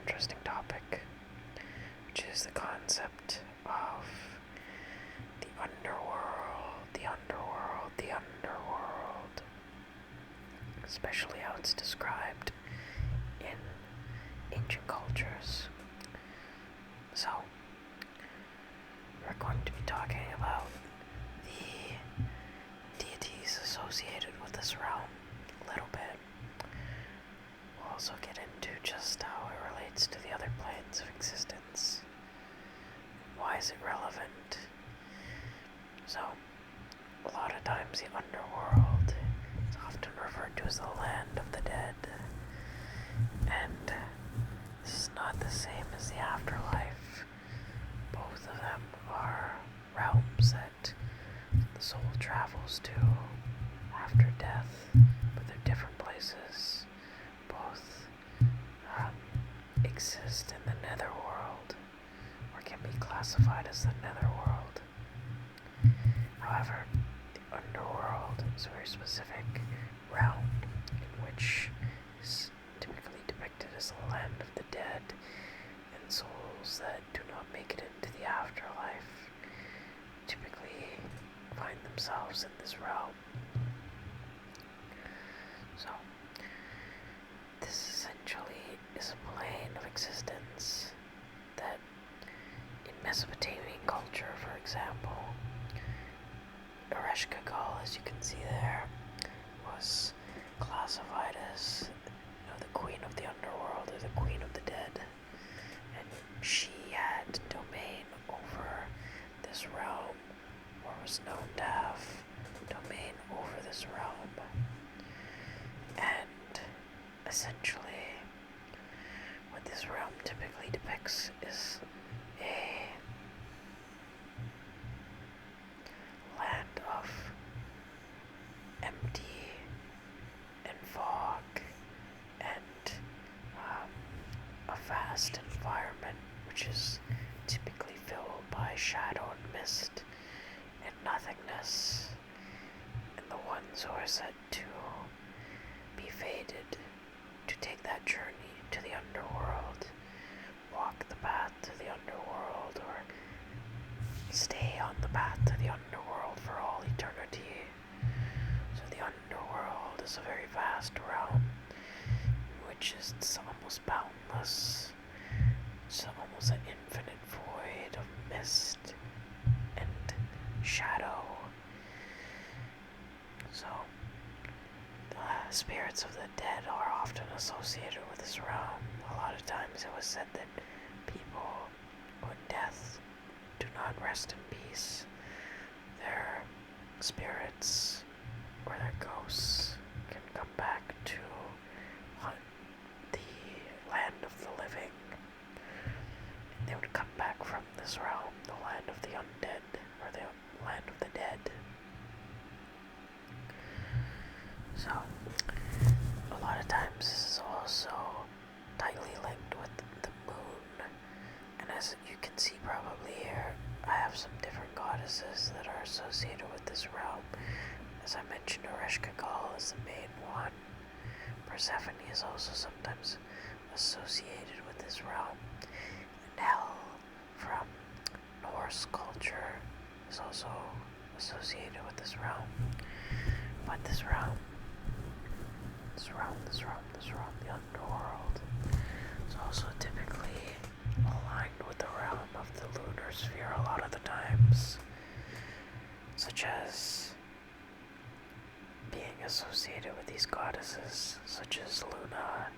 interesting topic, which is the concept of the underworld, especially how it's described in ancient cultures. So, we're going to be talking about the deities associated with this realm a little bit. We'll also get into just how it relates to the other planes of existence. Why is it relevant? So, a lot of times the underworld is often referred to as the land of the dead. And this is not the same as the afterlife. Both of them are realms that the soul travels to after death, but they're different places. Both exist in the netherworld, or can be classified as the netherworld. However, the underworld is a very specific realm in which is typically depicted as the land of the dead, and souls that do not make it into the afterlife typically find themselves in this realm. So, this essentially is a plane of existence that, in Mesopotamian culture, for example, Ereshkigal, as you can see there, was classified as the queen of the underworld, or the queen of the dead, and she had domain over this realm, or was known to have domain over this realm. And essentially, what this realm typically depicts is a land of empty and fog and a vast environment which is typically filled by shadow and mist and nothingness, and the ones who are said to be fated to take that journey to the underworld, walk the path to the underworld, or stay on the path to the underworld for all eternity. So the underworld is a very vast realm, which is almost boundless. It's almost an infinite void of mist and shadow. So the spirits of the dead are often associated with this realm. A lot of times it was said that people on death do not rest in peace. Their spirits or their ghosts can come back to haunt the land of the living. And they would come back from this realm, the land of the undead, or the land of the dead. So, a lot of times this is also tightly linked with the moon. And as you can see probably here, I have some different goddesses that are associated with this realm. As I mentioned, Ereshkigal is the main one. Persephone is also sometimes associated with this realm. And Hel from Norse culture is also associated with this realm. But this realm, the underworld, is also typically aligned with the realm of the lunar sphere a lot of the times, such as being associated with these goddesses, such as Luna,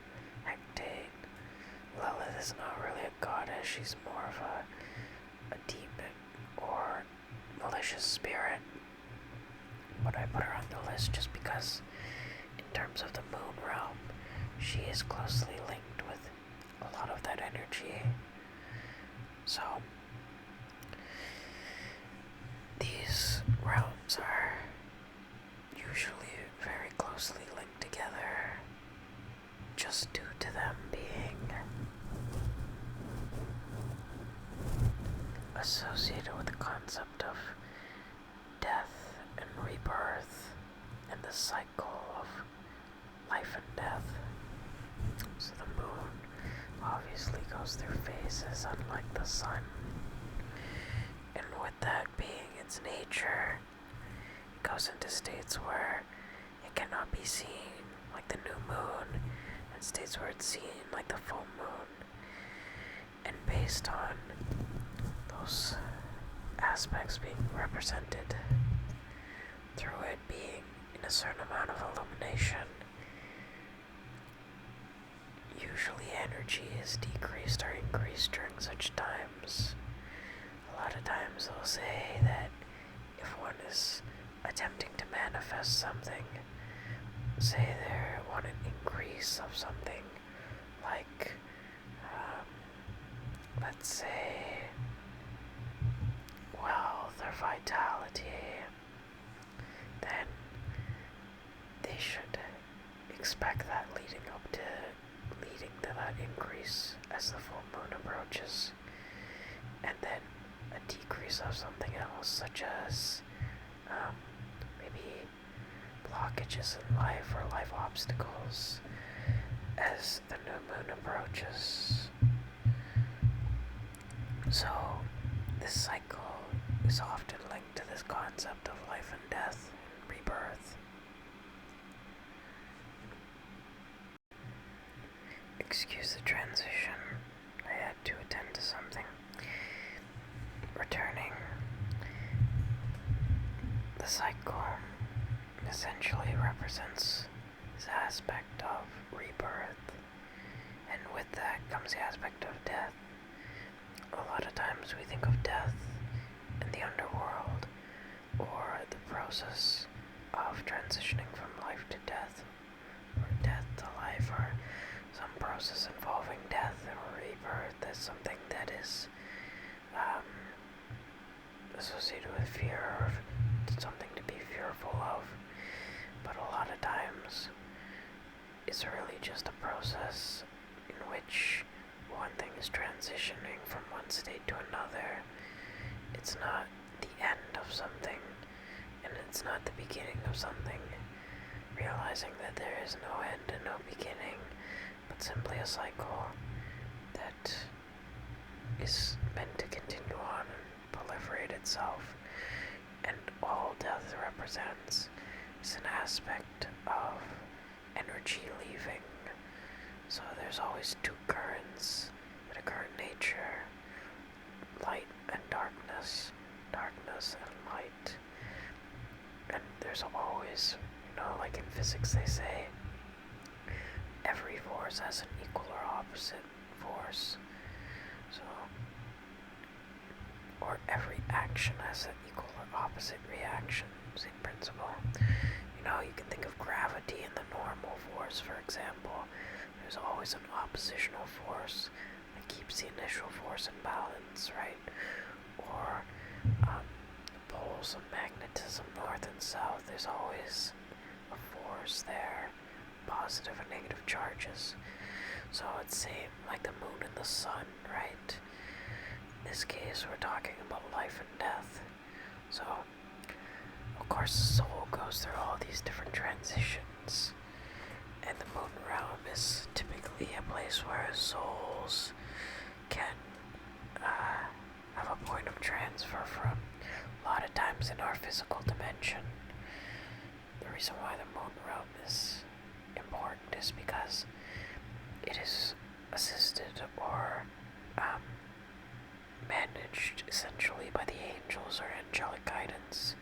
Hecate. Lilith is not really a goddess, she's more of a demon or malicious spirit, but I put her on the list just because in terms of the moon realm, she is closely linked with a lot of that energy. So, these realms are usually very closely linked together, just due to them being associated with the concept of death and rebirth and the cycle of life and death. So the moon obviously phases unlike the sun. And with that being its nature, it goes into states where it cannot be seen, like the new moon, and states where it's seen, like the full moon. And based on those aspects being represented through it being in a certain amount of illumination, usually energy is decreased or increased during such times. A lot of times they'll say that if one is attempting to manifest something, say they want an increase of something, like, let's say, wealth or vitality, then they should expect that leading to that increase as the full moon approaches, and then a decrease of something else, such as maybe blockages in life or life obstacles as the new moon approaches. So this cycle is often linked to this concept of life and death and rebirth. Excuse the transition. I had to attend to something. Returning. The cycle essentially represents this aspect of rebirth, and with that comes the aspect of death. A lot of times we think of death in the underworld, or the process of transitioning from life to death, or death to life, or some process involving death or rebirth as something that is associated with fear, or something to be fearful of. But a lot of times it's really just a process in which one thing is transitioning from one state to another. It's not the end of something, and it's not the beginning of something. Realizing that there is no end and no beginning, but simply a cycle that is meant to continue on and proliferate itself. And all death represents is an aspect of energy leaving. So there's always two currents that occur in nature: light and darkness, darkness and light. And there's always, like in physics they say, every force has an equal or opposite force. So, or every action has an equal or opposite reaction, same principle. You can think of gravity and the normal force, for example. There's always an oppositional force that keeps the initial force in balance, right? Or the poles of magnetism, north and south, there's always a force there, positive and negative charges. So it's same like the moon and the sun, right? In this case, we're talking about life and death. So, of course, the soul goes through all these different transitions, and the moon realm is typically a place where souls can have a point of transfer from. A lot of times in our physical dimension, the reason why the moon realm is important is because it is assisted or managed essentially by the angels or angelic guidance.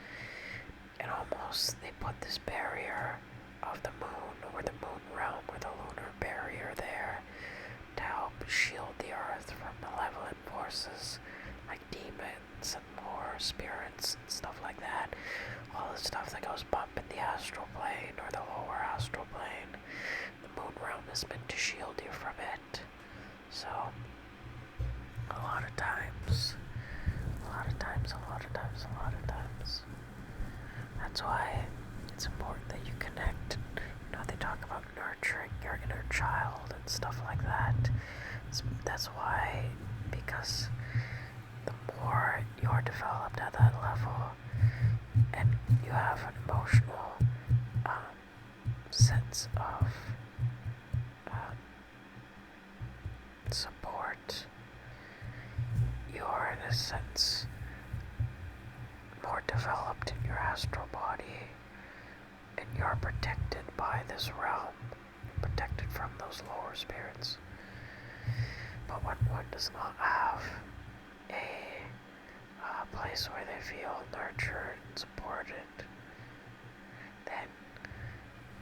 And almost they put this barrier of the moon, or the moon realm, or the lunar barrier there, to help shield the earth from malevolent forces like demons and more spirits and stuff like that. All the stuff that goes bump in the astral plane or the lower astral plane, the moon realm is meant to shield you from it. So a lot of times, that's why it's important that you connect. They talk about nurturing your inner child and stuff like that. That's why, because the more you're developed at that level, and you have an emotional sense of support sense, more developed in your astral body, and you're protected by this realm, protected from those lower spirits. But when one does not have a place where they feel nurtured and supported, then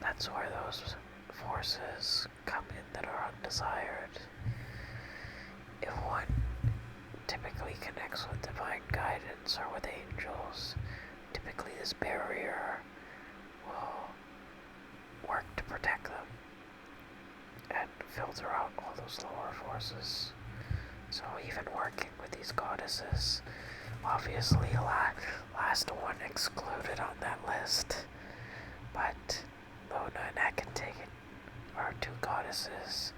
that's where those forces come in that are undesired. If one typically connects with divine guidance or with angels, typically this barrier will work to protect them and filter out all those lower forces. So even working with these goddesses, obviously last one excluded on that list, but Lunar and Hecate are two goddesses,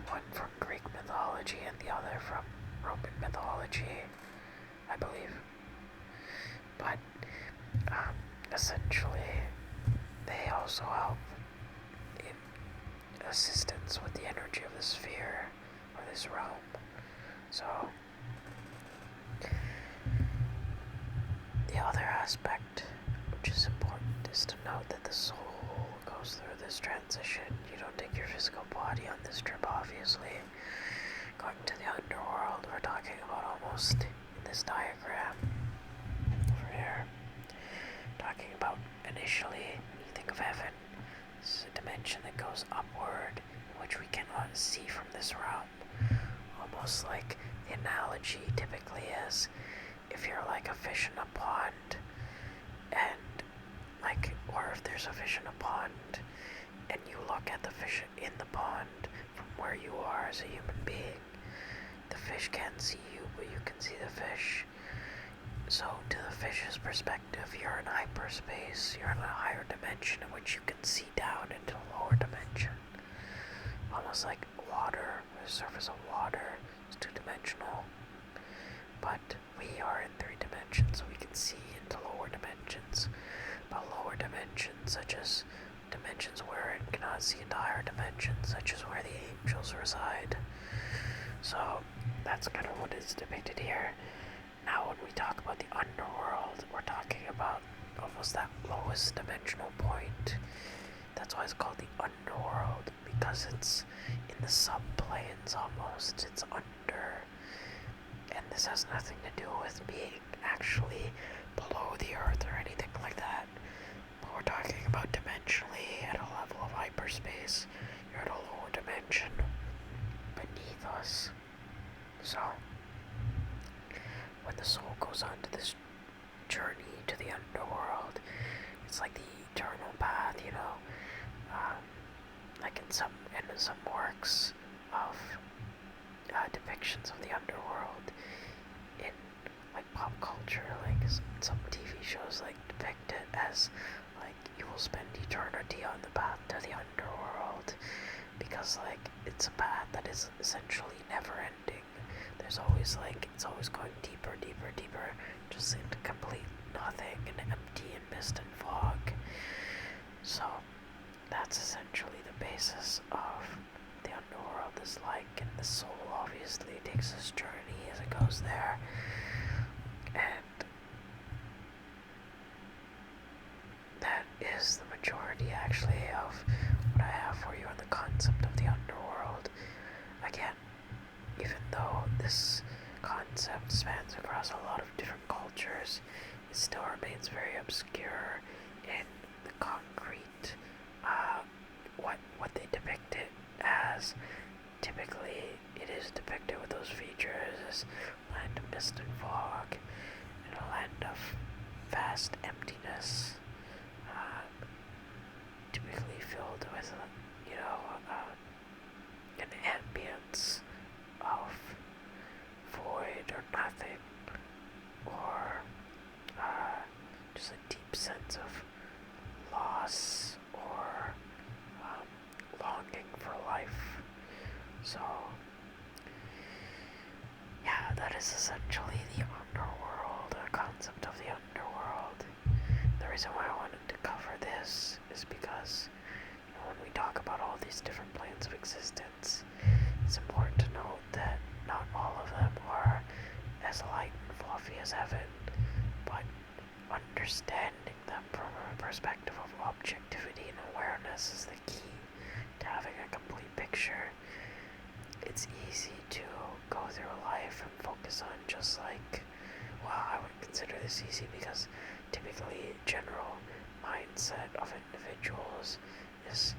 one from Greek mythology and the other from Roman mythology, I believe. But essentially, they also help in assistance with the energy of the sphere or this realm. So the other aspect, which is important, is to note that the soul goes through this transition. You don't take your physical body on this trip, obviously. Going to the underworld, we're talking about almost in this diagram over here. Talking about initially, when you think of heaven, it's a dimension that goes upward, which we cannot see from this realm. Almost like the analogy typically is if you're like a fish in a pond, and or if there's a fish in a pond, and you look at the fish in the pond from where you are as a human being, the fish can't see you, but you can see the fish. So to the fish's perspective, you're in hyperspace, you're in a higher dimension in which you can see down into a lower dimension. Almost like water, the surface of water is two-dimensional, but we are in three dimensions, so we can see into lower dimensions. But lower dimensions, such as dimensions where it cannot see into higher dimensions, such as where the angels reside. So that's kind of what is depicted here. Now when we talk about the underworld, we're talking about almost that lowest dimensional point. That's why it's called the underworld, because it's in the subplanes almost. It's under. And this has nothing to do with being actually below the earth or anything like that. But we're talking about dimensionally at a level of hyperspace. You're at a lower dimension beneath us. So when the soul goes on to this journey to the underworld, it's like the eternal path, you know. Like in some works of depictions of the underworld in like pop culture, like some TV shows like depict it as like you will spend eternity on the path to the underworld, because like it's a path that is essentially never ending. There's always it's always going deeper, deeper, deeper, just into complete nothing and empty and mist and fog. So that's essentially the basis of the underworld is like, and the soul obviously takes this journey as it goes there. And that is the majority actually of what I have for you on the concept of the underworld. Again, even though this concept spans across a lot of different cultures, it still remains very obscure in the concrete, what they depict it as. Typically, it is depicted with those features as a land of mist and fog, and a land of vast emptiness, typically filled with, an ambience of void or nothing, or just a deep sense of loss or longing for life. So yeah, that is essentially the underworld, the concept of the underworld. The reason why I wanted to cover this is because when we talk about all these different planes of existence, it's important to note that not all of them are as light and it's easy to go through life and focus on just like, well, I would consider this easy because typically general mindset of individuals is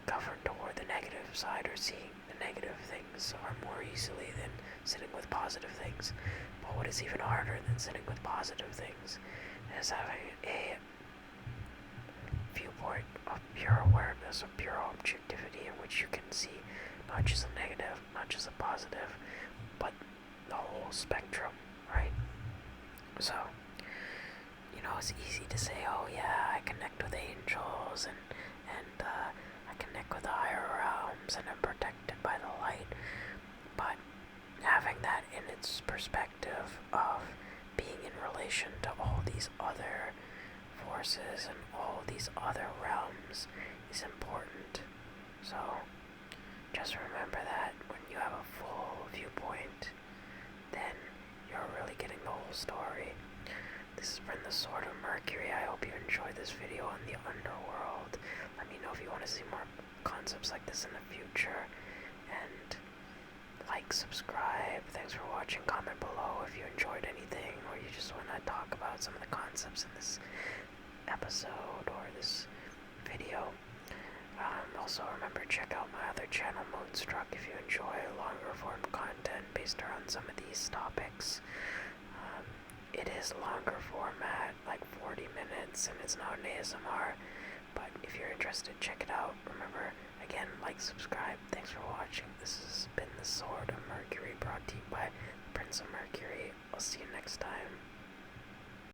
governed toward the negative side, or seeing the negative things are more easily than sitting with positive things. But what is even harder than sitting with positive things is having a viewpoint of pure awareness, of pure objectivity, in which you can see not just a negative, not just a positive, but the whole spectrum, right? So, it's easy to say, oh yeah, I connect with angels, and I connect with the higher realms, and I'm protected by the light. But having that in its perspective of being in relation to all these other forces and all these other realms is important. So just remember that when you have a full viewpoint, then you're really getting the whole story. This has been the Sword of Mercury. I hope you enjoyed this video on the Underworld. Let me know if you want to see more concepts like this in the future. And like, subscribe. Thanks for watching. Comment below if you enjoyed anything, or you just want to talk about some of the concepts in this episode or this video. Also remember, check out my other channel, Moonstruck, if you enjoy longer form content based around some of these topics. It is longer format, like 40 minutes, and it's not an ASMR, but if you're interested, check it out. Remember, again, like, subscribe. Thanks for watching. This has been the Sword of Mercury, brought to you by Prince of Mercury. I'll see you next time.